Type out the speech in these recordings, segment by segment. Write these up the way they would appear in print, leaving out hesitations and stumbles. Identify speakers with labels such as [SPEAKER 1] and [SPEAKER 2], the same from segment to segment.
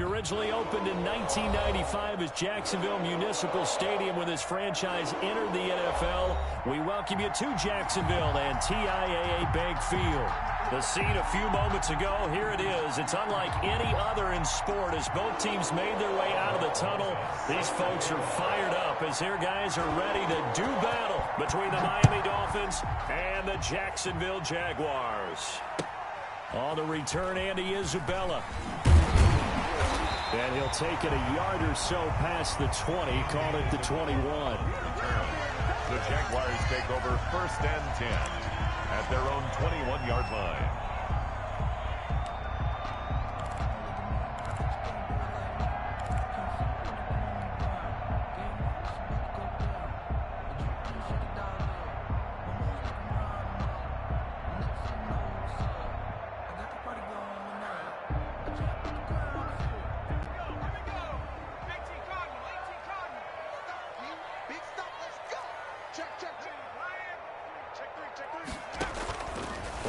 [SPEAKER 1] Originally opened in 1995 as Jacksonville Municipal Stadium when this franchise entered the NFL. We welcome you to Jacksonville and TIAA Bank Field. The scene a few moments ago, here it is. It's unlike any other in sport as both teams made their way out of the tunnel. These folks are fired up as their guys are ready to do battle between the Miami Dolphins and the Jacksonville Jaguars. On the return, Andy Isabella. And he'll take it a yard or so past the 20, call it the 21.
[SPEAKER 2] The Jaguars take over 1st and 10 at their own 21-yard line.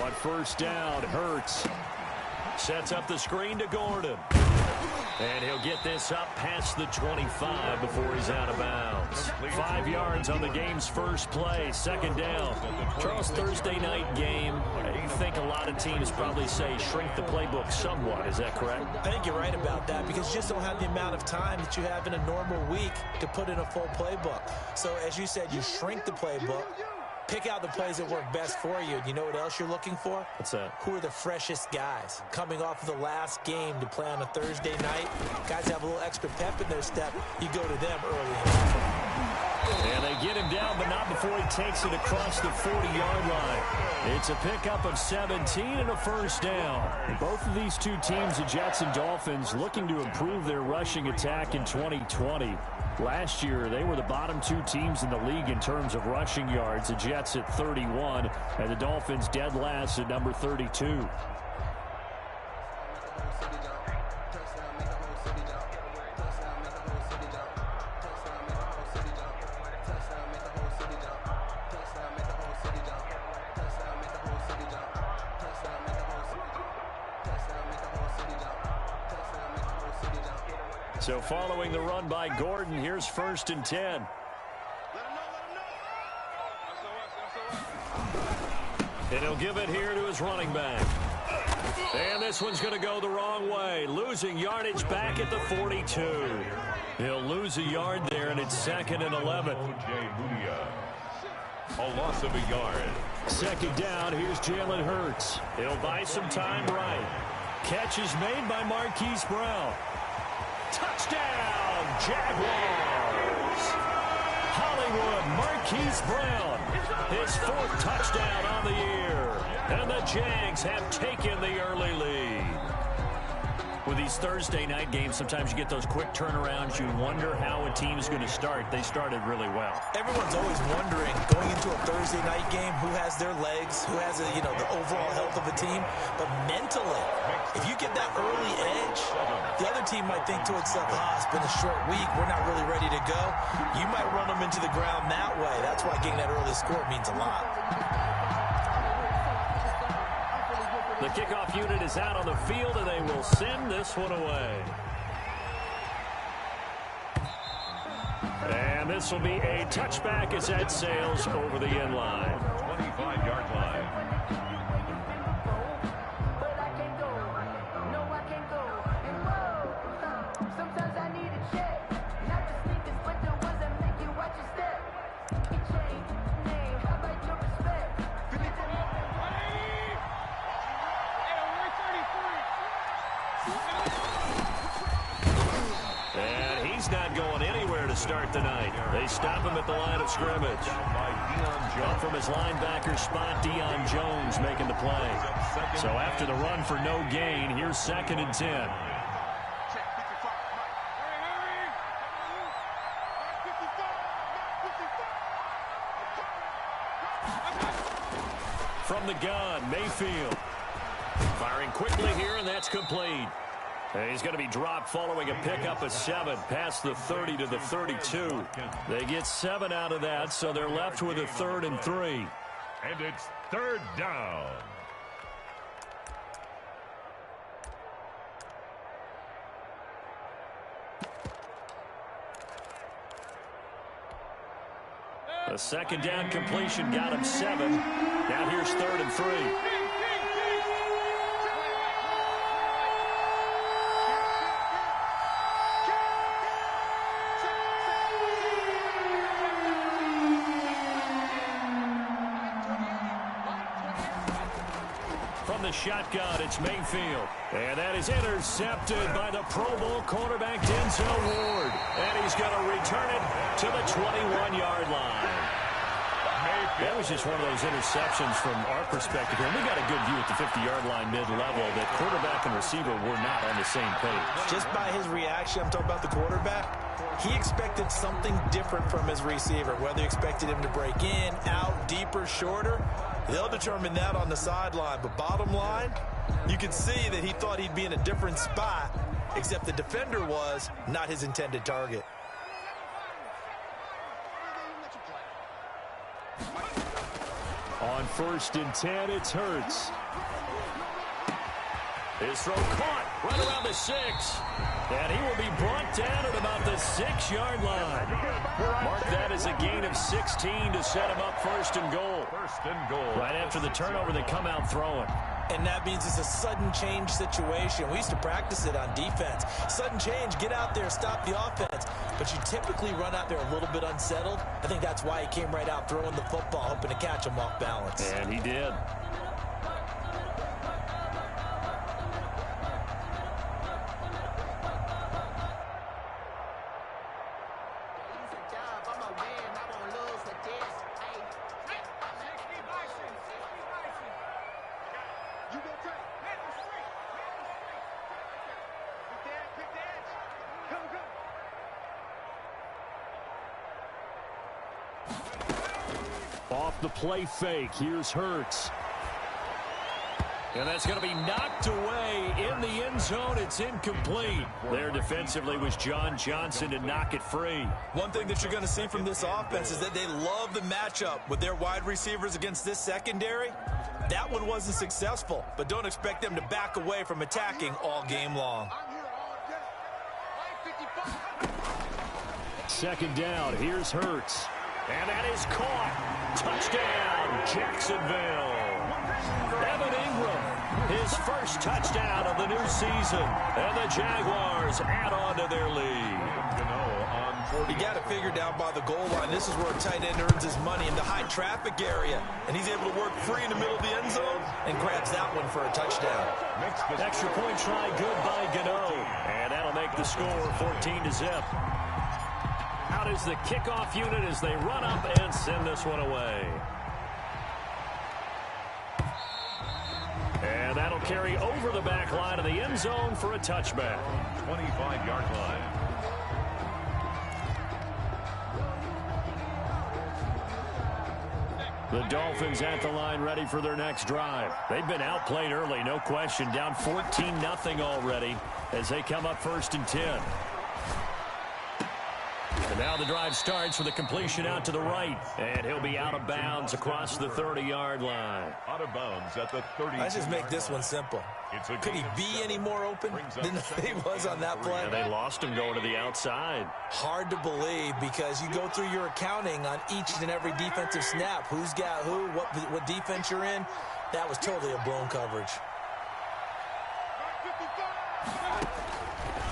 [SPEAKER 1] On first down, Hurts sets up the screen to Gordon. And he'll get this up past the 25 before he's out of bounds. 5 yards on the game's first play, 2nd down. Charles, Thursday night game, you think a lot of teams probably say shrink the playbook somewhat. Is that correct?
[SPEAKER 3] I think you're right about that because you just don't have the amount of time that you have in a normal week to put in a full playbook. So, as you said, you shrink the playbook. Pick out the plays that work best for you. You know what else you're looking for?
[SPEAKER 1] What's that? Who
[SPEAKER 3] are the freshest guys? Coming off of the last game to play on a Thursday night, guys have a little extra pep in their step. You go to them early.
[SPEAKER 1] And they get him down, but not before he takes it across the 40-yard line. It's a pickup of 17 and a first down. Both of these two teams, the Jets and Dolphins, looking to improve their rushing attack in 2020. Last year, they were the bottom 2 teams in the league in terms of rushing yards. The Jets at 31, and the Dolphins dead last at number 32. So following the run by Gordon, here's 1st and 10. And he'll give it here to his running back. And this one's going to go the wrong way. Losing yardage back at the 42. He'll lose a yard there, and it's 2nd and 11.
[SPEAKER 2] A loss of a yard. 2nd
[SPEAKER 1] down, here's Jalen Hurts. He'll buy some time right. Catch is made by Marquise Brown. Touchdown, Jaguars! Hollywood, Marquise Brown, his 4th touchdown on the year. And the Jags have taken the early lead. With these Thursday night games, sometimes you get those quick turnarounds. You wonder how a team is going to start. They started really well.
[SPEAKER 3] Everyone's always wondering, going into a Thursday night game, who has their legs, who has the overall health of a team. But mentally, if you get that early edge, the other team might think to itself, it's been a short week. We're not really ready to go. You might run them into the ground that way. That's why getting that early score means a lot.
[SPEAKER 1] The kickoff unit is out on the field, and they will send this one away. And this will be a touchback as that sails over the end line.
[SPEAKER 2] 25-yard line.
[SPEAKER 1] Start the night. They stop him at the line of scrimmage. Up from his linebacker spot, Deion Jones making the play. So after the run for no gain, here's 2nd and 10. From the gun, Mayfield. Firing quickly here, and that's complete. And he's going to be dropped following a pickup of 7 past the 30 to the 32. They get 7 out of that, so they're left with a 3rd and 3.
[SPEAKER 2] And it's 3rd down.
[SPEAKER 1] A second down completion got him 7. Now here's 3rd and 3. From the shotgun, it's Mayfield. And that is intercepted by the Pro Bowl quarterback Denzel Ward. And he's going to return it to the 21-yard line. That was just one of those interceptions from our perspective here. And we got a good view at the 50-yard line mid-level that quarterback and receiver were not on the same page. Just by his reaction, I'm talking about the quarterback, he expected something different from his receiver. Whether he expected him to break in, out, deeper, shorter, they'll determine that on the sideline. But bottom line, you can see that he thought he'd be in a different spot, except the defender was not his intended target. On 1st and 10, it's Hurts. His throw caught right around the 6. And he will be brought down at about the 6-yard line. Mark that as a gain of 16 to set him up 1st and goal. Right after the turnover, they come out throwing. And that means it's a sudden change situation. We used to practice it on defense. Sudden change, get out there, stop the offense. But you typically run out there a little bit unsettled. I think that's why he came right out throwing the football, hoping to catch him off balance. And he did. Off the play fake, here's Hurts. And that's going to be knocked away in the end zone. It's incomplete. There defensively was John Johnson to knock it free. One thing that you're going to see from this offense is that they love the matchup with their wide receivers against this secondary. That one wasn't successful, but don't expect them to back away from attacking all game long. 2nd down, here's Hurts. And that is caught. Touchdown, Jacksonville. Evan Ingram, his first touchdown of the new season. And the Jaguars add on to their lead. You got to figure down by the goal line. This is where a tight end earns his money in the high traffic area. And he's able to work free in the middle of the end zone and grabs that one for a touchdown. Extra point try good by Gano. And that'll make the score 14-0. Out is the kickoff unit as they run up and send this one away. And that'll carry over the back line of the end zone for a touchback.
[SPEAKER 2] 25-yard line.
[SPEAKER 1] The Dolphins at the line ready for their next drive. They've been outplayed early, no question. Down 14-0 already as they come up 1st and 10. And now the drive starts with a completion out to the right. And he'll be out of bounds across the 30-yard line.
[SPEAKER 2] Out of bounds at the 30.
[SPEAKER 3] Let's just make this one simple. Could he be any more open than he was on that play?
[SPEAKER 1] Yeah, they lost him going to the outside.
[SPEAKER 3] Hard to believe because you go through your accounting on each and every defensive snap. Who's got who, what defense you're in. That was totally a blown coverage.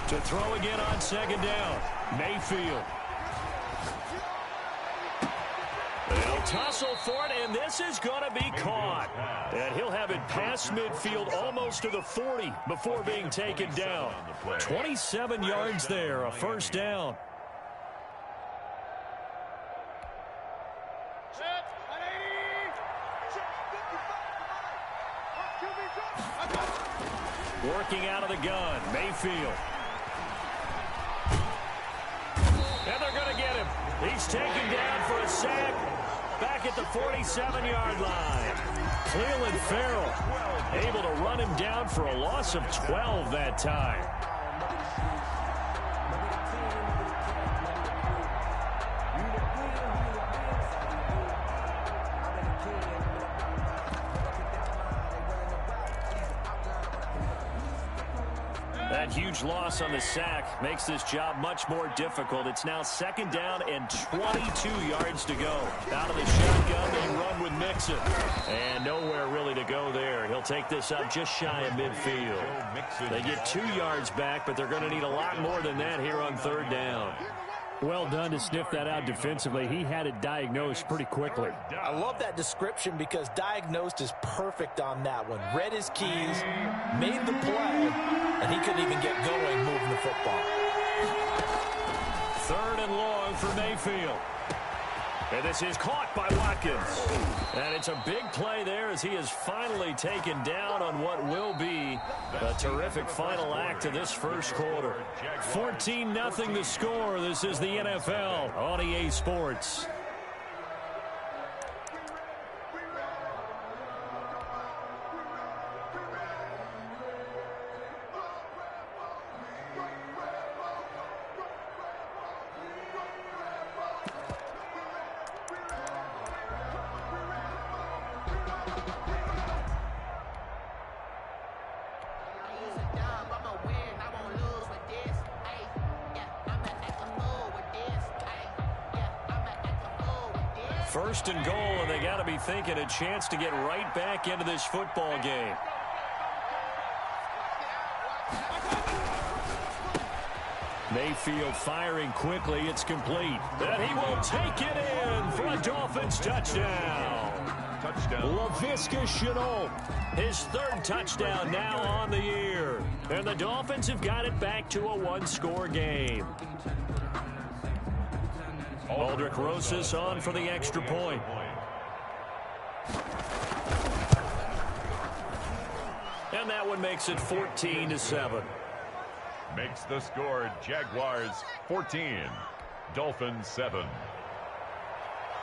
[SPEAKER 1] To throw again on 2nd down. Mayfield. They'll tussle for it, and this is going to be caught. And he'll have it past midfield almost to the 40 before being taken down. 27 yards there, a 1st down. Working out of the gun, Mayfield. And they're going to get him. He's taken down for a sack back at the 47-yard line. Cleveland Farrell able to run him down for a loss of 12 that time. That huge loss on the sack makes this job much more difficult. It's now 2nd down and 22 yards to go. Out of the shotgun, they run with Mixon. And nowhere really to go there. He'll take this up just shy of midfield. They get 2 yards back, but they're going to need a lot more than that here on 3rd down.
[SPEAKER 4] Well done to sniff that out defensively. He had it diagnosed pretty quickly.
[SPEAKER 3] I love that description because diagnosed is perfect on that one. Read his keys, made the play, and he couldn't even get going moving the football.
[SPEAKER 1] 3rd and long for Mayfield. And this is caught by Watkins. And it's a big play there as he is finally taken down on what will be a terrific final act of this first quarter. 14-0 the score. This is the NFL on EA Sports. First and goal, and they got to be thinking a chance to get right back into this football game. Mayfield firing quickly. It's complete. And he will take it in for a Dolphins touchdown. Laviska Shenault, his 3rd touchdown now on the year. And the Dolphins have got it back to a 1-score game. Aldrich Rosas on for the extra point. And that one makes it 14-7.
[SPEAKER 2] Makes the score Jaguars 14, Dolphins 7.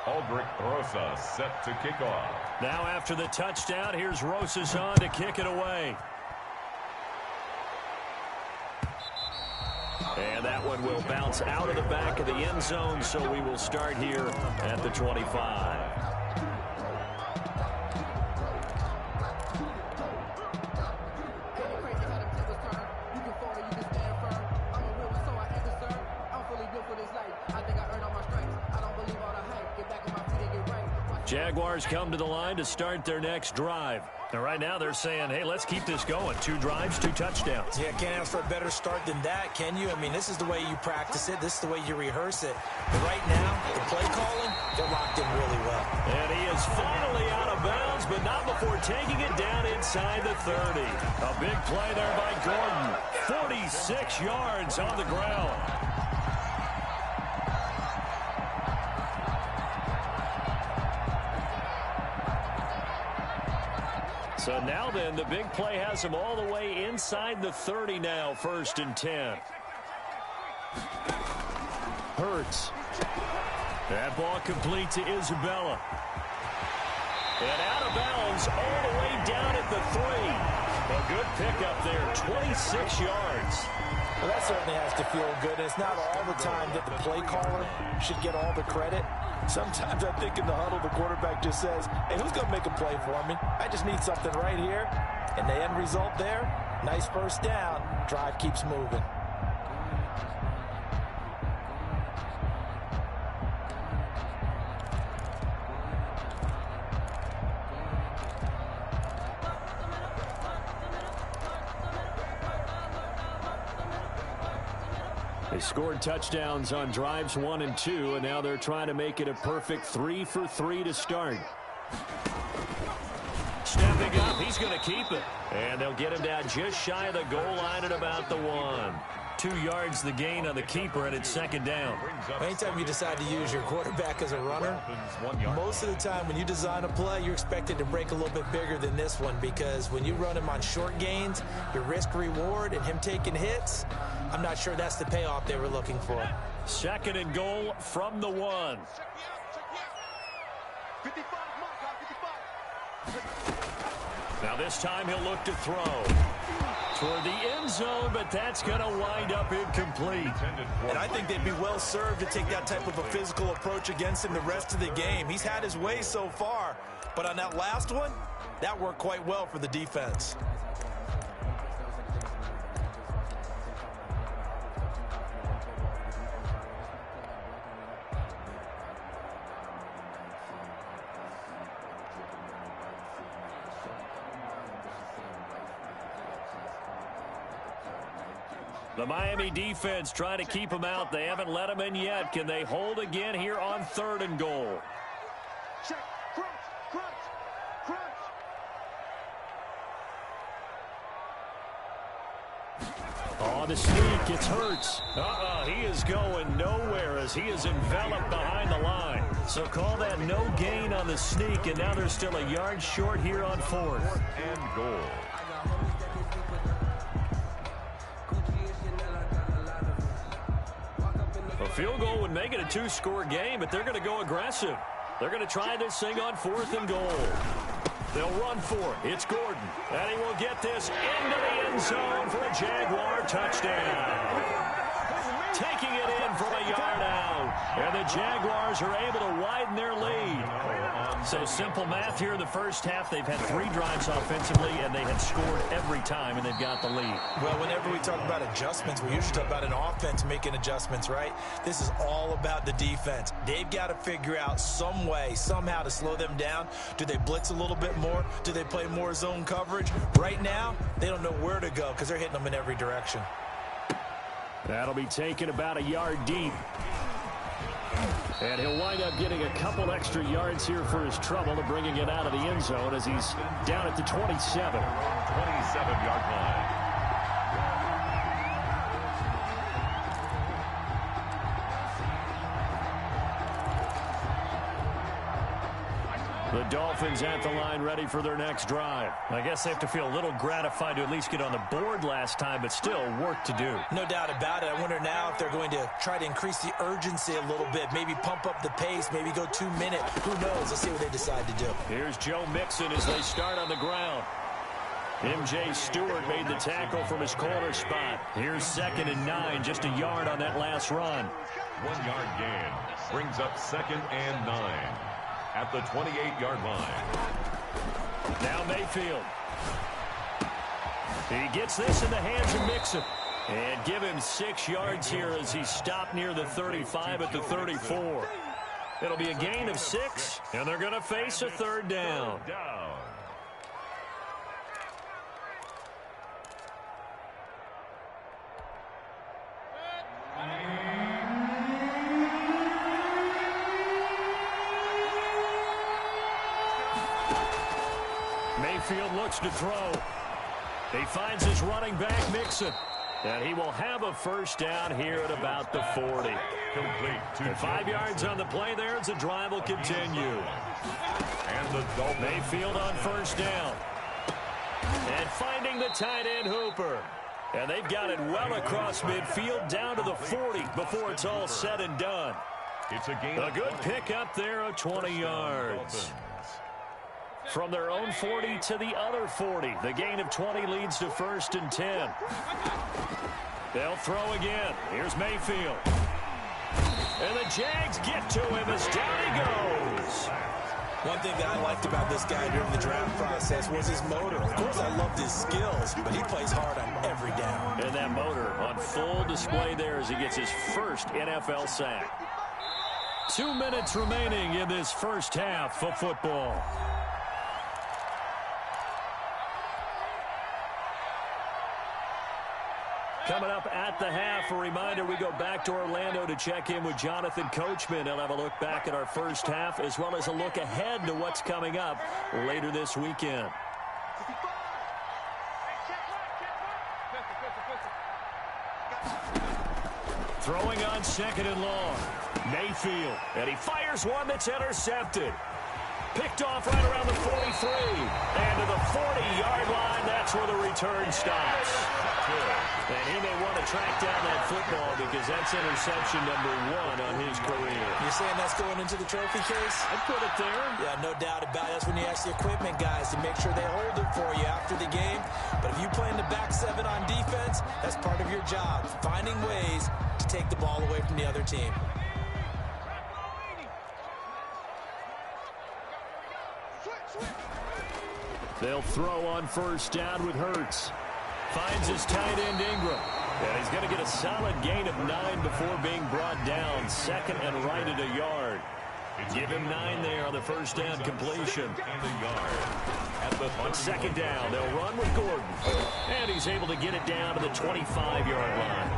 [SPEAKER 2] Aldrich Rosas set to kick off.
[SPEAKER 1] Now after the touchdown, here's Rosas on to kick it away. And that one will bounce out of the back of the end zone, so we will start here at the 25. Jaguars come to the line to start their next drive. And right now they're saying, hey, let's keep this going. 2 drives, 2 touchdowns.
[SPEAKER 3] Yeah, can't ask for a better start than that, can you? I mean, this is the way you practice it. This is the way you rehearse it. But right now, the play calling, they're locked in really well.
[SPEAKER 1] And he is finally out of bounds, but not before taking it down inside the 30. A big play there by Gordon. 46 yards on the ground. So now then, the big play has him all the way inside the 30 now, 1st and 10. Hurts. That ball complete to Isabella. And out of bounds all the way down at the 3. A good pickup there, 26 yards.
[SPEAKER 3] Well, that certainly has to feel good. It's not all the time that the play caller should get all the credit. Sometimes I think in the huddle, the quarterback just says, hey, who's going to make a play for me? I just need something right here. And the end result there, nice first down. Drive keeps moving.
[SPEAKER 1] They scored touchdowns on drives 1 and 2, and now they're trying to make it a perfect 3 for 3 to start. Stepping up, he's going to keep it. And they'll get him down just shy of the goal line at about the 1. 2 yards the gain on the keeper, and it's 2nd down.
[SPEAKER 3] Anytime you decide to use your quarterback as a runner, most of the time when you design a play, you're expected to break a little bit bigger than this one, because when you run him on short gains, your risk-reward and him taking hits, I'm not sure that's the payoff they were looking for.
[SPEAKER 1] 2nd and goal from the 1. Now this time he'll look to throw toward the end zone, but that's going to wind up incomplete.
[SPEAKER 3] And I think they'd be well served to take that type of a physical approach against him the rest of the game. He's had his way so far, but on that last one, that worked quite well for the defense.
[SPEAKER 1] The Miami defense trying to keep them out. They haven't let them in yet. Can they hold again here on 3rd and goal?
[SPEAKER 5] Check. Crunch.
[SPEAKER 1] On the sneak, it's Hurts. He is going nowhere as he is enveloped behind the line. So call that no gain on the sneak, and now they're still a yard short here on 4th
[SPEAKER 2] and goal.
[SPEAKER 1] A field goal would make it a 2-score game, but they're going to go aggressive. They're going to try this thing on 4th and goal. They'll run for it. It's Gordon. And he will get this into the end zone for a Jaguar touchdown. Taking it in from a yard out. And the Jaguars are able to widen their lead. So simple math here in the first half. They've had 3 drives offensively, and they have scored every time, and they've got the lead.
[SPEAKER 3] Well, whenever we talk about adjustments, we usually talk about an offense making adjustments, right? This is all about the defense. They've got to figure out some way, somehow to slow them down. Do they blitz a little bit more? Do they play more zone coverage? Right now, they don't know where to go because they're hitting them in every direction.
[SPEAKER 1] That'll be taken about a yard deep. And he'll wind up getting a couple extra yards here for his trouble to bringing it out of the end zone as he's down at the 27.
[SPEAKER 2] 27-yard line.
[SPEAKER 1] The Dolphins at the line ready for their next drive. I guess they have to feel a little gratified to at least get on the board last time, but still work to do.
[SPEAKER 3] No doubt about it. I wonder now if they're going to try to increase the urgency a little bit, maybe pump up the pace, maybe go 2-minute. Who knows? Let's see what they decide to do.
[SPEAKER 1] Here's Joe Mixon as they start on the ground. M.J. Stewart made the tackle from his corner spot. Here's 2nd and 9, just a yard on that last run.
[SPEAKER 2] 1-yard gain brings up 2nd and 9. At the 28-yard line.
[SPEAKER 1] Now Mayfield. He gets this in the hands of Mixon. And give him 6 yards here as he stopped near the 35 at the 34. It'll be a gain of 6, and they're going to face a 3rd down. Mayfield looks to throw. He finds his running back, Mixon. And he will have a first down here at about the 40.
[SPEAKER 2] Complete.
[SPEAKER 1] And 5 yards on the play there as the drive will continue.
[SPEAKER 2] And the Dolphins.
[SPEAKER 1] Mayfield on first down. And finding the tight end, Hooper. And they've got it well across midfield down to the 40 before it's all said and done.
[SPEAKER 2] It's a gain.
[SPEAKER 1] A good pickup there of 20 yards. From their own 40 to the other 40. The gain of 20 leads to 1st and 10. They'll throw again. Here's Mayfield. And the Jags get to him as down he goes.
[SPEAKER 3] One thing that I liked about this guy during the draft process was his motor. Of course, I loved his skills, but he plays hard on every down.
[SPEAKER 1] And that motor on full display there as he gets his first NFL sack. 2 minutes remaining in this first half of football. Coming up at the half, a reminder, we go back to Orlando to check in with Jonathan Coachman. He'll have a look back at our first half as well as a look ahead to what's coming up later this weekend. Throwing on 2nd and long. Mayfield, and he fires one that's intercepted. Picked off right around the 43. And to the 40-yard line, that's where the return stops. And he may want to track down that football because that's interception number 1 on his career.
[SPEAKER 3] You're saying that's going into the trophy case?
[SPEAKER 1] I'd put it there.
[SPEAKER 3] Yeah, no doubt about it. That's when you ask the equipment guys to make sure they hold it for you after the game. But if you play in the back 7 on defense, that's part of your job, finding ways to take the ball away from the other team.
[SPEAKER 1] They'll throw on first down with Hurts. Finds his tight end Ingram. And he's going to get a solid gain of 9 before being brought down. 2nd and right at a yard. Give him 9 there on the first down completion. On second down, they'll run with Gordon. And he's able to get it down to the 25-yard line.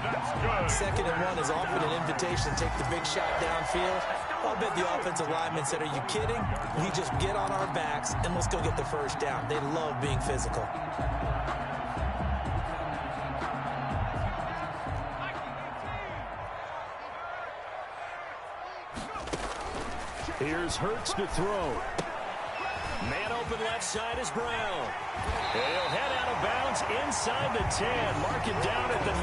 [SPEAKER 2] That's good.
[SPEAKER 3] 2nd and 1 is often an invitation to take the big shot downfield. I'll bet the offensive lineman said, are you kidding? We just get on our backs and let's go get the first down. They love being physical.
[SPEAKER 1] Here's Hurts to throw. Man open left side is Brown. He'll head out of bounds inside the 10. Mark it down at the 9.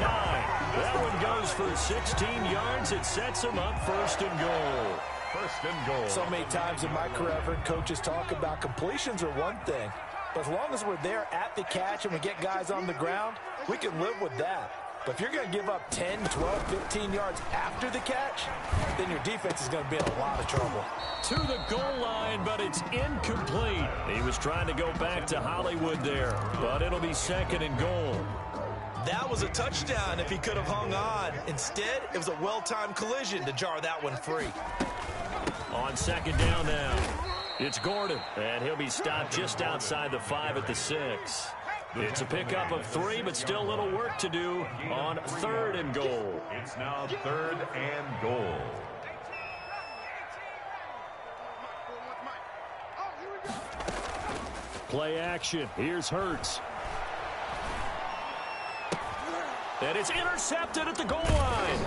[SPEAKER 1] That one goes for 16 yards. It sets him up 1st and goal.
[SPEAKER 2] 1st and goal.
[SPEAKER 3] So many times in my career, I've heard coaches talk about completions are one thing. But as long as we're there at the catch and we get guys on the ground, we can live with that. But if you're going to give up 10, 12, 15 yards after the catch, then your defense is going to be in a lot of trouble.
[SPEAKER 1] To the goal line, but it's incomplete. He was trying to go back to Hollywood there, but it'll be 2nd and goal.
[SPEAKER 3] That was a touchdown if he could have hung on. Instead, it was a well-timed collision to jar that one free.
[SPEAKER 1] On 2nd down now, it's Gordon, and he'll be stopped just outside the 5 at the 6. It's a pickup of 3, but still a little work to do on 3rd and goal.
[SPEAKER 2] It's now 3rd and goal.
[SPEAKER 1] Play action. Here's Hurts. And it's intercepted at the goal line.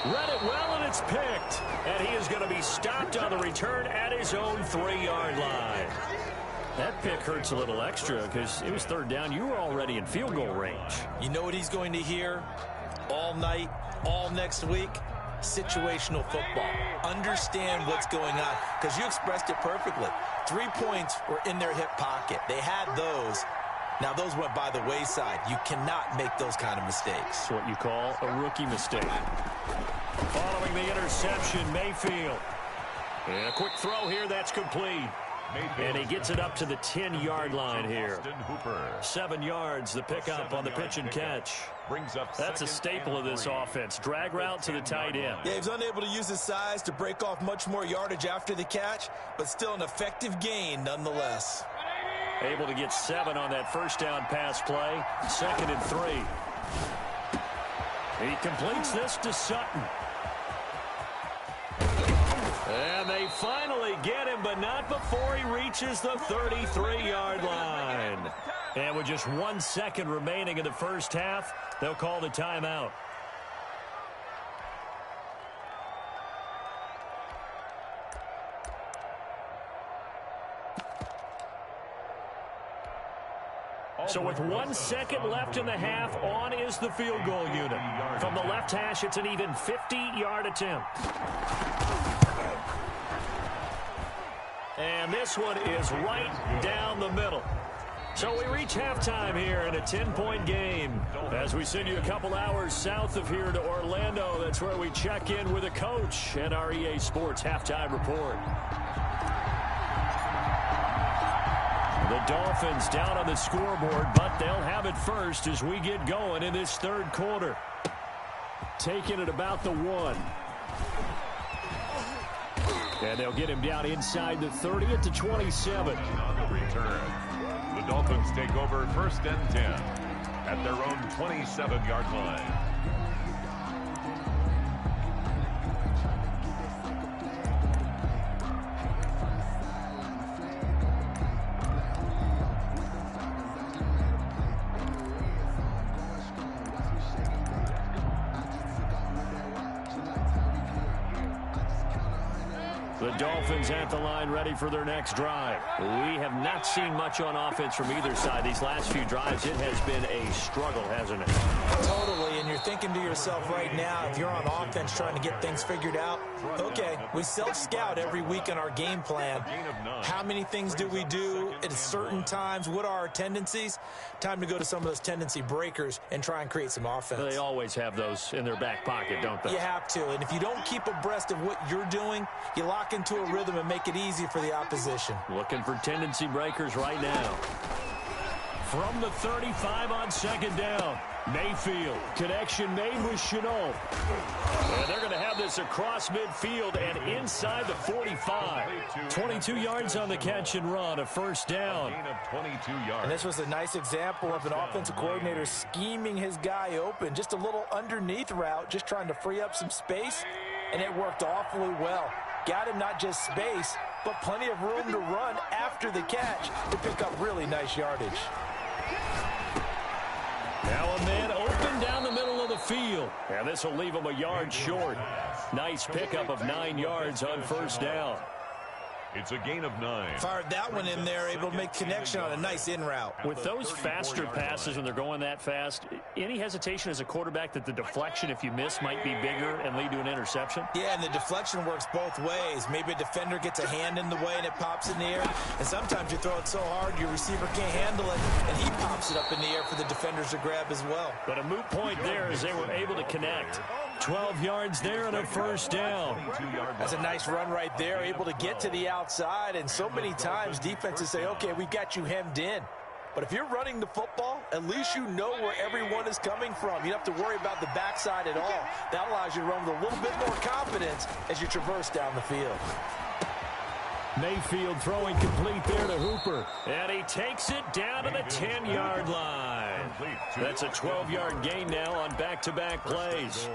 [SPEAKER 1] Read it well, and it's picked. And he is going to be stopped on the return at his own 3-yard line. That pick hurts a little extra because it was 3rd down. You were already in field goal range.
[SPEAKER 3] You know what he's going to hear all night, all next week? Situational football. Understand what's going on, because you expressed it perfectly. 3 points were in their hip pocket. They had those. Now, those went by the wayside. You cannot make those kind of mistakes.
[SPEAKER 1] It's what you call a rookie mistake. Following the interception, Mayfield. And a quick throw here, that's complete. And he gets it up to the 10-yard line here. 7 yards, the pickup on the pitch and catch. That's a staple of this offense. Drag route to the tight end.
[SPEAKER 3] Yeah, he was unable to use his size to break off much more yardage after the catch, but still an effective gain nonetheless.
[SPEAKER 1] Able to get 7 on that first down pass play. 2nd and 3. He completes this to Sutton. And they finally get him, but not before he reaches the 33-yard line. And with just 1 second remaining in the first half, they'll call the timeout. So with 1 second left in the half, on is the field goal unit. From the left hash, it's an even 50-yard attempt. And this one is right down the middle. So we reach halftime here in a 10-point game. As we send you a couple hours south of here to Orlando, that's where we check in with a coach and our EA Sports halftime report. The Dolphins down on the scoreboard, but they'll have it first as we get going in this 3rd quarter. Taking it about the 1. And they'll get him down inside the 30 at the 27.
[SPEAKER 2] On the return, the Dolphins take over 1st and 10 at their own 27-yard line.
[SPEAKER 1] The Dolphins at the line, ready for their next drive. We have not seen much on offense from either side. These last few drives, it has been a struggle, hasn't it?
[SPEAKER 3] Totally, and you're thinking to yourself right now, if you're on offense trying to get things figured out, okay, we self-scout every week in our game plan. How many things do we do at certain times? What are our tendencies? Time to go to some of those tendency breakers and try and create some offense.
[SPEAKER 1] They always have those in their back pocket, don't they?
[SPEAKER 3] You have to, and if you don't keep abreast of what you're doing, you lock into a rhythm and make it easy for the opposition.
[SPEAKER 1] Looking for tendency breakers right now. From the 35 on 2nd down, Mayfield. Connection made with Jwhoppe. And they're going to have this across midfield and inside the 45. 22 yards on the catch and run, a first down.
[SPEAKER 2] Gain of 22 yards.
[SPEAKER 3] And this was a nice example of an offensive coordinator scheming his guy open. Just a little underneath route, just trying to free up some space, and it worked awfully well. Got him not just space, but plenty of room to run after the catch to pick up really nice yardage.
[SPEAKER 1] Now a man open down the middle of the field. And this will leave him a yard short. Nice pickup of 9 yards on first down.
[SPEAKER 2] It's a gain of 9.
[SPEAKER 3] Fired that one in there, able to make connection on a nice in route.
[SPEAKER 4] With those faster passes when they're going that fast, any hesitation as a quarterback that the deflection, if you miss, might be bigger and lead to an interception?
[SPEAKER 3] Yeah, and the deflection works both ways. Maybe a defender gets a hand in the way and it pops in the air. And sometimes you throw it so hard your receiver can't handle it, and he pops it up in the air for the defenders to grab as well.
[SPEAKER 1] But a moot point there as they were able to connect. 12 yards there and a first down.
[SPEAKER 3] That's a nice run right there, able to get to the outside. And so many times defenses say, okay, we've got you hemmed in. But if you're running the football, at least you know where everyone is coming from. You don't have to worry about the backside at all. That allows you to run with a little bit more confidence as you traverse down the field.
[SPEAKER 1] Mayfield throwing complete there to Hooper. And he takes it down to the 10-yard line. That's a 12-yard gain now on back-to-back plays.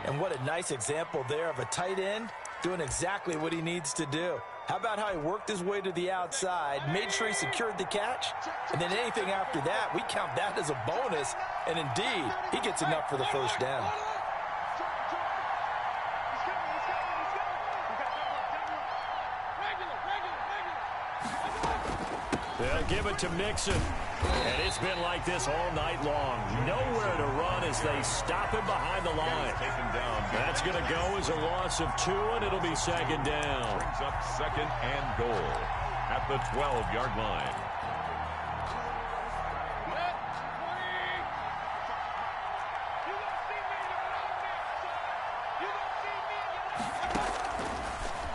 [SPEAKER 3] And what a nice example there of a tight end doing exactly what he needs to do. How about how he worked his way to the outside, made sure he secured the catch, and then anything after that, we count that as a bonus. And indeed, he gets enough for the first down.
[SPEAKER 1] They'll give it to Mixon. And it's been like this all night long. Nowhere to run as they stop him behind the line. That's going to go as a loss of 2, and it'll be second down.
[SPEAKER 2] Brings up second and goal at the 12-yard line.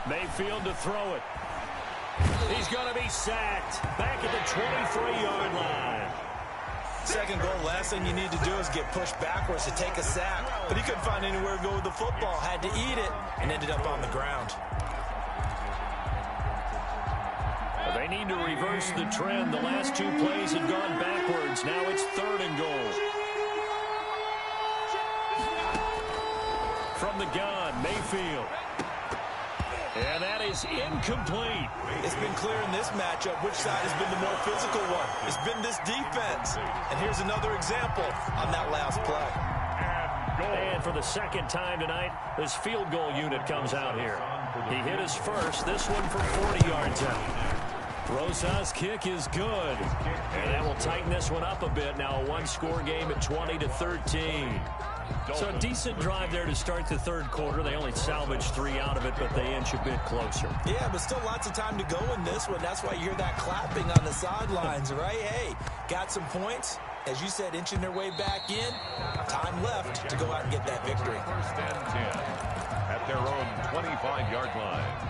[SPEAKER 1] Mayfield to throw it. He's going to be sacked back at the 23-yard line.
[SPEAKER 3] Second goal, last thing you need to do is get pushed backwards to take a sack. But he couldn't find anywhere to go with the football, had to eat it, and ended up on the ground.
[SPEAKER 1] They need to reverse the trend. The last 2 plays have gone backwards. Now it's 3rd and goal. From the gun, Mayfield. And that is incomplete.
[SPEAKER 3] It's been clear in this matchup which side has been the more physical one. It's been this defense. And here's another example on that last play.
[SPEAKER 1] And for the second time tonight, this field goal unit comes out here. He hit his first, this one from 40 yards out. Rosas' kick is good. And that will tighten this one up a bit. Now a 1-score game at 20-13. So a decent drive there to start the third quarter. They only salvaged 3 out of it, but they inch a bit closer.
[SPEAKER 3] Yeah, but still lots of time to go in this one. That's why you hear that clapping on the sidelines, right? Hey, got some points. As you said, inching their way back in. Time left to go out and get that victory.
[SPEAKER 2] First and 10 at their own 25-yard line.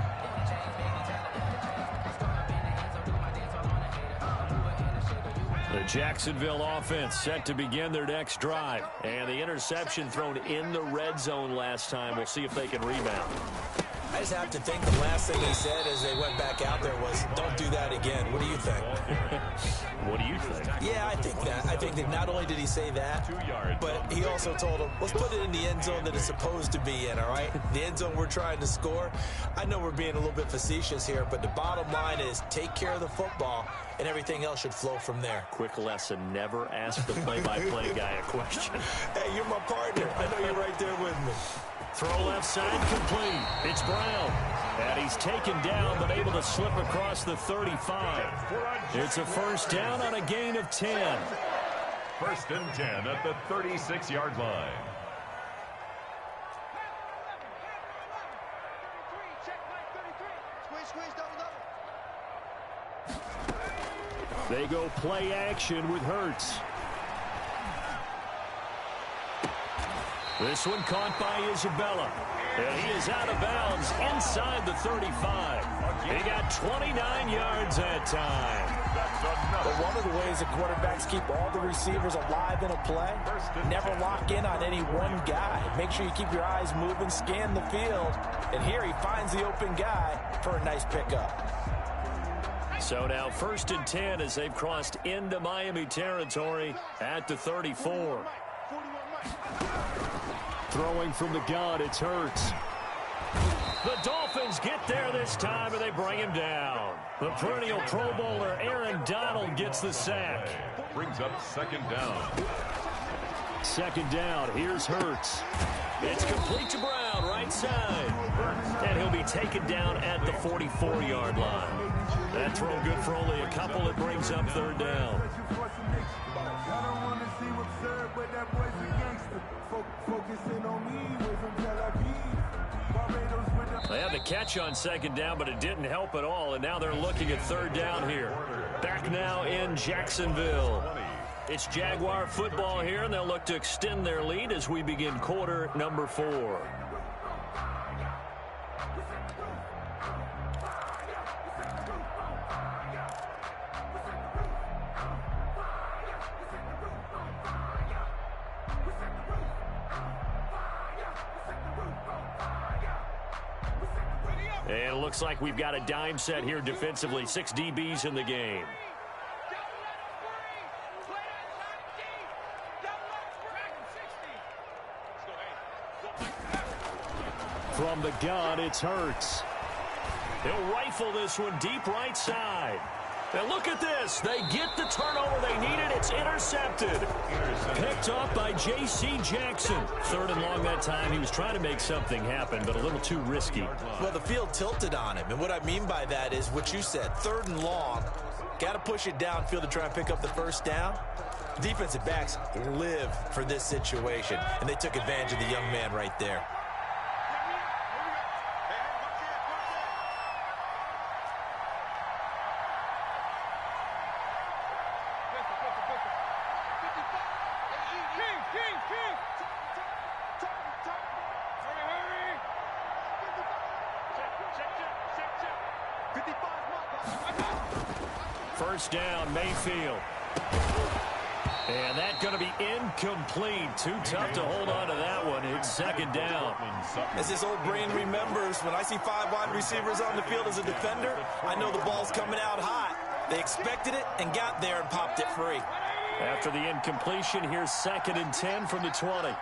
[SPEAKER 1] The Jacksonville offense set to begin their next drive. And the interception thrown in the red zone last time. We'll see if they can rebound.
[SPEAKER 3] I just have to think the last thing he said as they went back out there was, don't do that again. What do you think?
[SPEAKER 1] What do you think?
[SPEAKER 3] Yeah, I think that. I think that not only did he say that, but he also told him, let's put it in the end zone that it's supposed to be in, all right? The end zone we're trying to score. I know we're being a little bit facetious here, but the bottom line is take care of the football, and everything else should flow from there.
[SPEAKER 1] Quick lesson, never ask the play-by-play guy a question.
[SPEAKER 3] Hey, you're my partner. I know you're right there with me.
[SPEAKER 1] Throw left side complete. It's Brown. And he's taken down but able to slip across the 35. It's a first down on a gain of 10.
[SPEAKER 2] First and 10 at the 36-yard line.
[SPEAKER 1] They go play action with Hurts. This one caught by Isabella. And he is out of bounds inside the 35. He got 29 yards that time.
[SPEAKER 3] But one of the ways that quarterbacks keep all the receivers alive in a play, never lock in on any one guy. Make sure you keep your eyes moving, scan the field, and here he finds the open guy for a nice pickup.
[SPEAKER 1] So now 1st and 10 as they've crossed into Miami territory at the 34. Throwing from the gun, it's Hurts. The Dolphins get there this time, and they bring him down. The perennial Pro Bowler Aaron Donald gets the sack.
[SPEAKER 2] Brings up 2nd down.
[SPEAKER 1] 2nd down, here's Hurts. It's complete to Brown, right side. And he'll be taken down at the 44-yard line. That throw good for only a couple. It brings up 3rd down. They had the catch on 2nd down, but it didn't help at all, and now they're looking at 3rd down here. Back now in Jacksonville. It's Jaguar football here, and they'll look to extend their lead as we begin quarter number 4. And it looks like we've got a dime set here defensively. 6 DBs in the game. From the gun, it's Hurts. He'll rifle this one deep right side. And look at this. They get the turnover they needed. It's intercepted. Picked off by J.C. Jackson. 3rd and long that time. He was trying to make something happen, but a little too risky.
[SPEAKER 3] Well, the field tilted on him. And what I mean by that is what you said. 3rd and long. Got to push it downfield to try and pick up the 1st down. Defensive backs live for this situation. And they took advantage of the young man right there.
[SPEAKER 1] First down, Mayfield. And that's going to be incomplete. Too tough to hold on to that one. It's 2nd down.
[SPEAKER 3] As this old brain remembers, when I see 5 wide receivers on the field as a defender, I know the ball's coming out hot. They expected it and got there and popped it free.
[SPEAKER 1] After the incompletion, here's 2nd and 10 from the 20.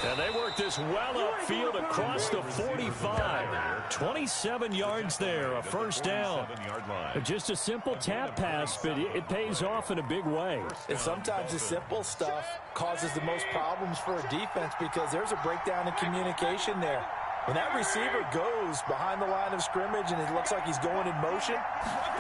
[SPEAKER 1] And they work this well upfield across the 45. 27 yards there, a 1st down. Just a simple tap pass, but it pays off in a big way.
[SPEAKER 3] And sometimes the simple stuff causes the most problems for a defense because there's a breakdown in communication there. When that receiver goes behind the line of scrimmage and it looks like he's going in motion,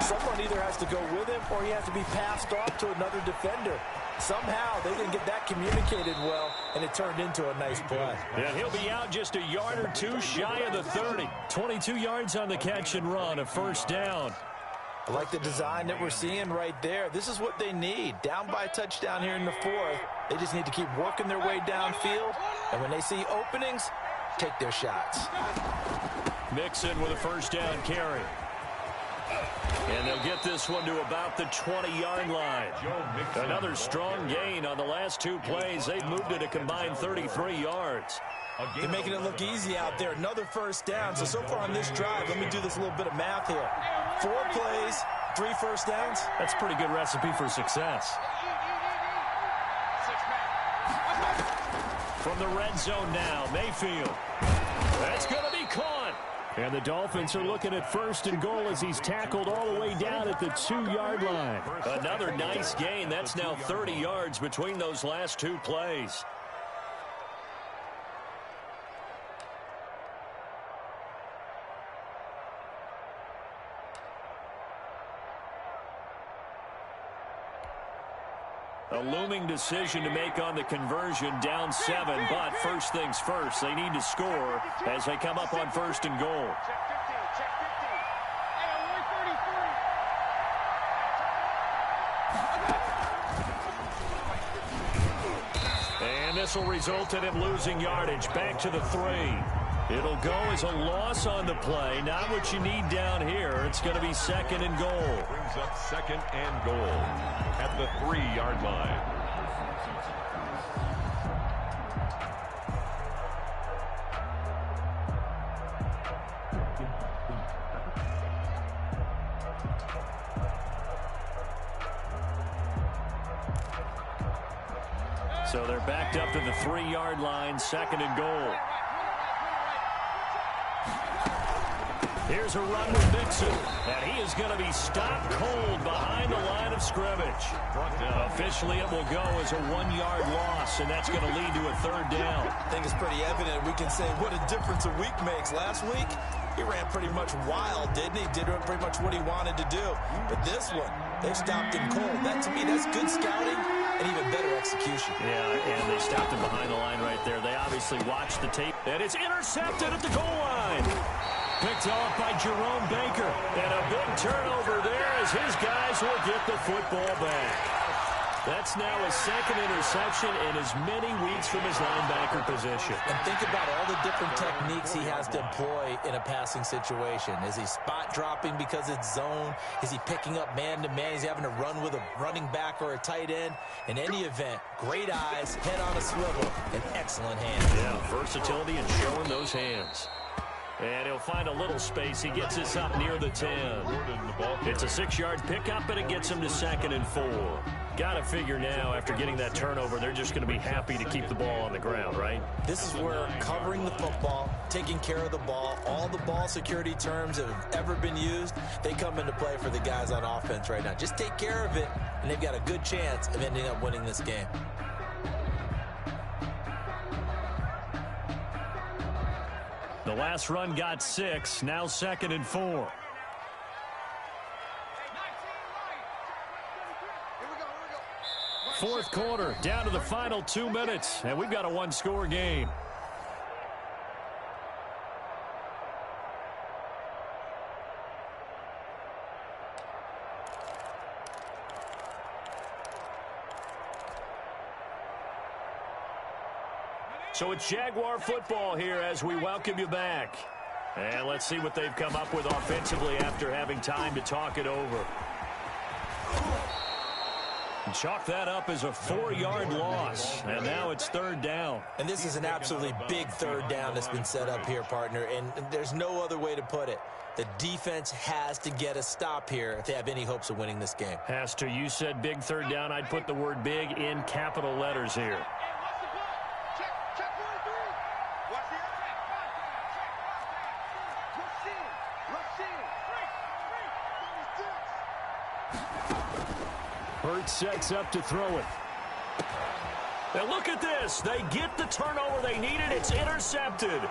[SPEAKER 3] someone either has to go with him or he has to be passed off to another defender. Somehow they didn't get that communicated well, and it turned into a nice play.
[SPEAKER 1] Yeah, he'll be out just a yard or two shy of the 30. 22 yards on the catch and run, a 1st down.
[SPEAKER 3] I like the design that we're seeing right there. This is what they need. Down by a touchdown here in the 4th. They just need to keep working their way downfield, and when they see openings, take their shots.
[SPEAKER 1] Mixon with a 1st down carry. And they'll get this one to about the 20-yard line. Another strong gain on the last 2 plays. They've moved it a combined 33 yards.
[SPEAKER 3] They're making it look easy out there. Another 1st down. So far on this drive, let me do this little bit of math here. 4 plays, 3 1st downs.
[SPEAKER 1] That's a pretty good recipe for success. From the red zone now, Mayfield. That's going to be caught. And the Dolphins are looking at 1st and goal as he's tackled all the way down at the 2-yard line. Another nice gain. That's now 30 yards between those last 2 plays. A looming decision to make on the conversion, down 7, but first things first, they need to score as they come up on 1st and goal. And this will result in him losing yardage. Back to the 3. It'll go as a loss on the play. Not what you need down here. It's going to be 2nd and goal.
[SPEAKER 2] Brings up 2nd and goal at the 3-yard line.
[SPEAKER 1] So they're backed up to the 3-yard line, 2nd and goal. Here's a run with Mixon, and he is going to be stopped cold behind the line of scrimmage. Officially, it will go as a 1-yard loss, and that's going to lead to a 3rd down.
[SPEAKER 3] I think it's pretty evident. We can say what a difference a week makes. Last week, he ran pretty much wild, didn't he? Did pretty much what he wanted to do. But this one, they stopped him cold. That, to me, that's good scouting and even better execution.
[SPEAKER 1] Yeah, and they stopped him behind the line right there. They obviously watched the tape, and it's intercepted at the goal line. Picked off by Jerome Baker. And a big turnover there as his guys will get the football back. That's now his 2nd interception in as many weeks from his linebacker position.
[SPEAKER 3] And think about all the different techniques he has to employ in a passing situation. Is he spot dropping because it's zone? Is he picking up man-to-man? Is he having to run with a running back or a tight end? In any event, great eyes, head on a swivel, and excellent hands.
[SPEAKER 1] Yeah, versatility and showing those hands. And he'll find a little space. He gets this up near the 10. It's a 6-yard pickup, and it gets him to 2nd and 4. Got to figure now, after getting that turnover, they're just going to be happy to keep the ball on the ground, right?
[SPEAKER 3] This is where covering the football, taking care of the ball, all the ball security terms that have ever been used, they come into play for the guys on offense right now. Just take care of it, and they've got a good chance of ending up winning this game.
[SPEAKER 1] The last run got 6, now 2nd and 4. Fourth quarter, down to the final 2 minutes, and we've got a 1-score game. So it's Jaguar football here as we welcome you back. And let's see what they've come up with offensively after having time to talk it over. And chalk that up as a 4-yard loss. And now it's 3rd down.
[SPEAKER 3] And this is an absolutely big 3rd down that's been set up here, partner. And there's no other way to put it. The defense has to get a stop here if they have any hopes of winning this game.
[SPEAKER 1] Has to. You said big 3rd down. I'd put the word big in capital letters here. Hurts sets up to throw it. Now look at this. They get the turnover they needed. It's intercepted.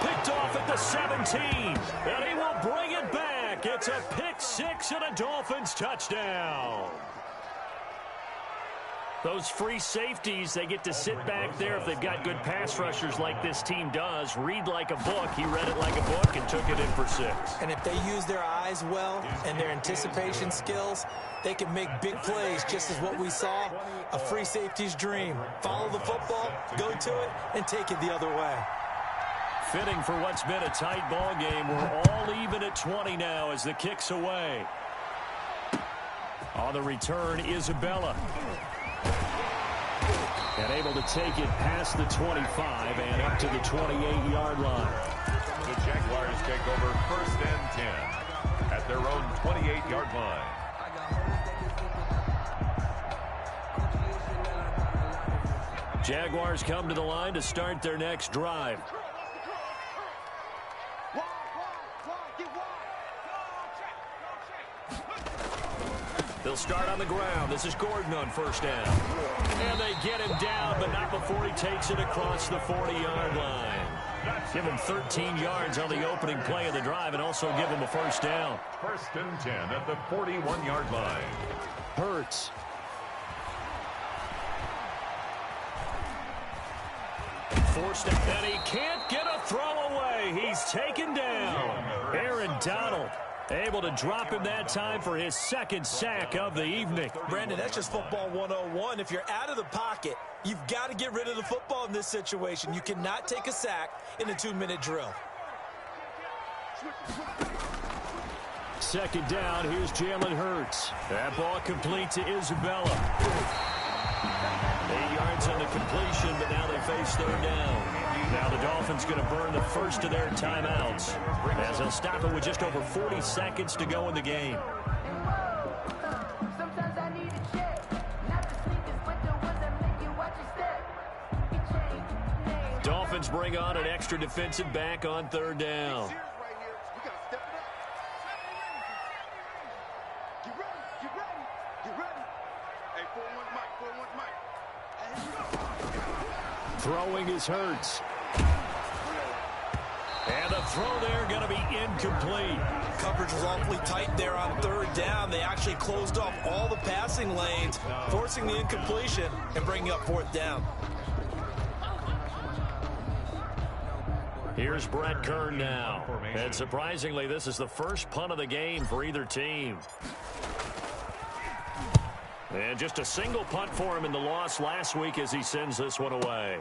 [SPEAKER 1] Picked off at the 17. And he will bring it back. It's a pick 6 and a Dolphins touchdown. Those free safeties, they get to sit back there if they've got good pass rushers like this team does. Read like a book. He read it like a book and took it in for 6.
[SPEAKER 3] And if they use their eyes well and their anticipation skills, they can make big plays, just as what we saw, a free safety's dream. Follow the football, go to it, and take it the other way.
[SPEAKER 1] Fitting for what's been a tight ball game. We're all even at 20 now as the kick's away. On the return, Isabella. And able to take it past the 25 and up to the 28-yard line.
[SPEAKER 2] The Jaguars take over 1st and 10 at their own 28-yard line.
[SPEAKER 1] Jaguars come to the line to start their next drive. They'll start on the ground. This is Gordon on 1st down. And they get him down, but not before he takes it across the 40-yard line. Give him 13 yards on the opening play of the drive and also give him a 1st down.
[SPEAKER 2] 1st and 10 at the 41-yard line.
[SPEAKER 1] Hurts. forced it, and he can't get a throw away. He's taken down. Aaron Donald able to drop him that time for his second sack of the evening.
[SPEAKER 3] Brandon, that's just football 101. If you're out of the pocket, you've got to get rid of the football in this situation. You cannot take a sack in a 2-minute drill.
[SPEAKER 1] Second down, here's Jalen Hurts. That ball complete to Isabella. 8 yards on the completion, but now they face third down. Now the Dolphins going to burn the first of their timeouts as they'll stop it with just over 40 seconds to go in the game. Dolphins bring on an extra defensive back on third down. Throwing is Hurts. And the throw there going to be incomplete.
[SPEAKER 3] Coverage was awfully tight there on third down. They actually closed off all the passing lanes, forcing the incompletion and bringing up fourth down.
[SPEAKER 1] Here's Brett Kern now. And surprisingly, this is the first punt of the game for either team. And just a single punt for him in the loss last week as he sends this one away.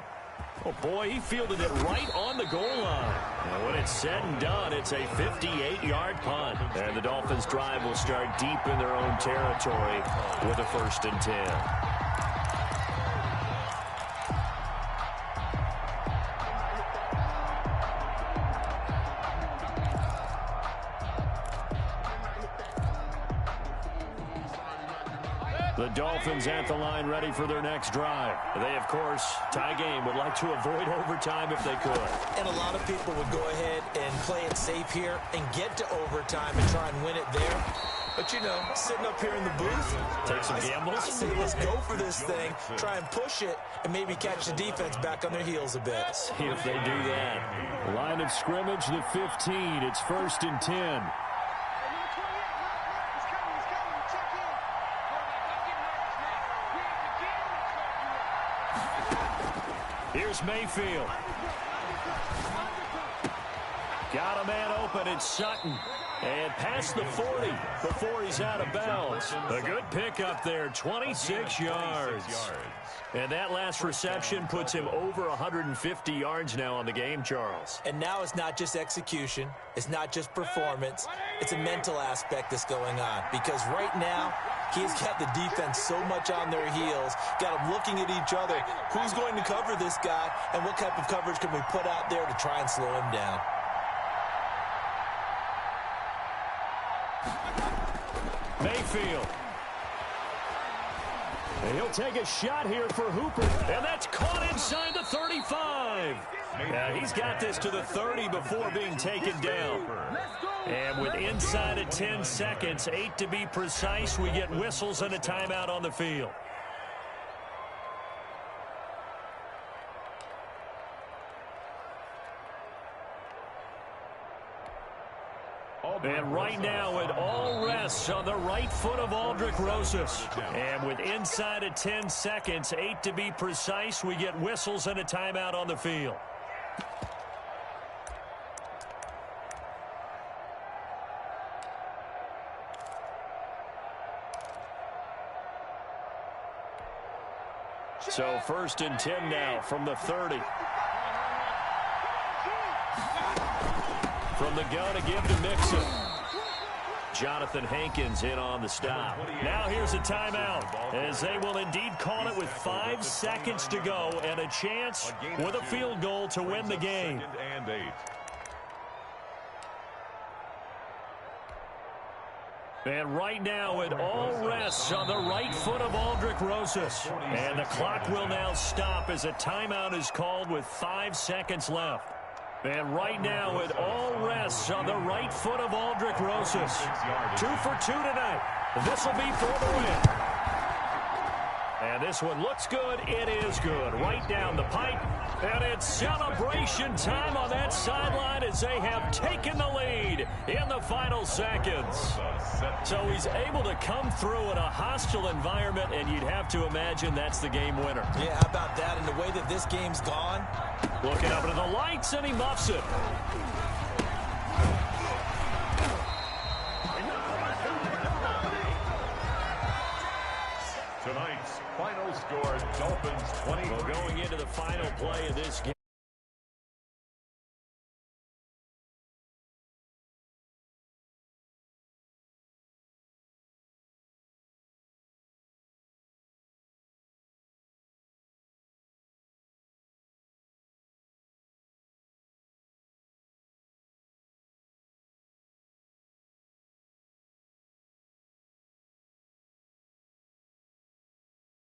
[SPEAKER 1] Oh, boy, he fielded it right on the goal line. And when it's said and done, it's a 58-yard punt. And the Dolphins' drive will start deep in their own territory with a 1st and 10. The Dolphins at the line ready for their next drive. They, of course, tie game, would like to avoid overtime if they could.
[SPEAKER 3] And a lot of people would go ahead and play it safe here and get to overtime and try and win it there. But, you know, sitting up here in the booth,
[SPEAKER 1] take some gambles.
[SPEAKER 3] I say let's go for this thing, try and push it, and maybe catch the defense back on their heels a bit.
[SPEAKER 1] See if they do that. Line of scrimmage, the 15. It's 1st and 10. Here's Mayfield. Got a man open. It's Sutton. And past the 40 before he's out of bounds. A good pickup there, 26 yards. And that last reception puts him over 150 yards now on the game, Charles.
[SPEAKER 3] And now it's not just execution. It's not just performance. It's a mental aspect that's going on. Because right now, he's got the defense so much on their heels, got them looking at each other. Who's going to cover this guy, and what type of coverage can we put out there to try and slow him down?
[SPEAKER 1] Mayfield. And he'll take a shot here for Hooper. And that's caught inside the 35. Yeah, he's got this to the 30 before being taken down. And with inside of 10 seconds, 8 to be precise, we get whistles and a timeout on the field. And right now, it all rests on the right foot of Aldrick Rosas. And with inside of 10 seconds, 8 to be precise, we get whistles and a timeout on the field. So 1st and 10 now from the 30. From the gun to give to Mixon. Jonathan Hankins in on the stop. Now here's a timeout as they will indeed call it with 5 seconds to go and a chance with a field goal to win the game. And right now it all rests on the right foot of Aldrick Rosas. And the clock will now stop as a timeout is called with 5 seconds left. And right now, it all rests on the right foot of Aldrick Rosas. 2 for 2 tonight. This will be for the win. And this one looks good. It is good. Right down the pipe. And it's celebration time on that sideline as they have taken the lead in the final seconds. So he's able to come through in a hostile environment, and you'd have to imagine that's the game winner.
[SPEAKER 3] Yeah, how about that? And the way that this game's gone,
[SPEAKER 1] Looking up into the lights, and he muffs it.
[SPEAKER 2] Tonight's final score, Dolphins 20.
[SPEAKER 1] Well, going into the final play of this game.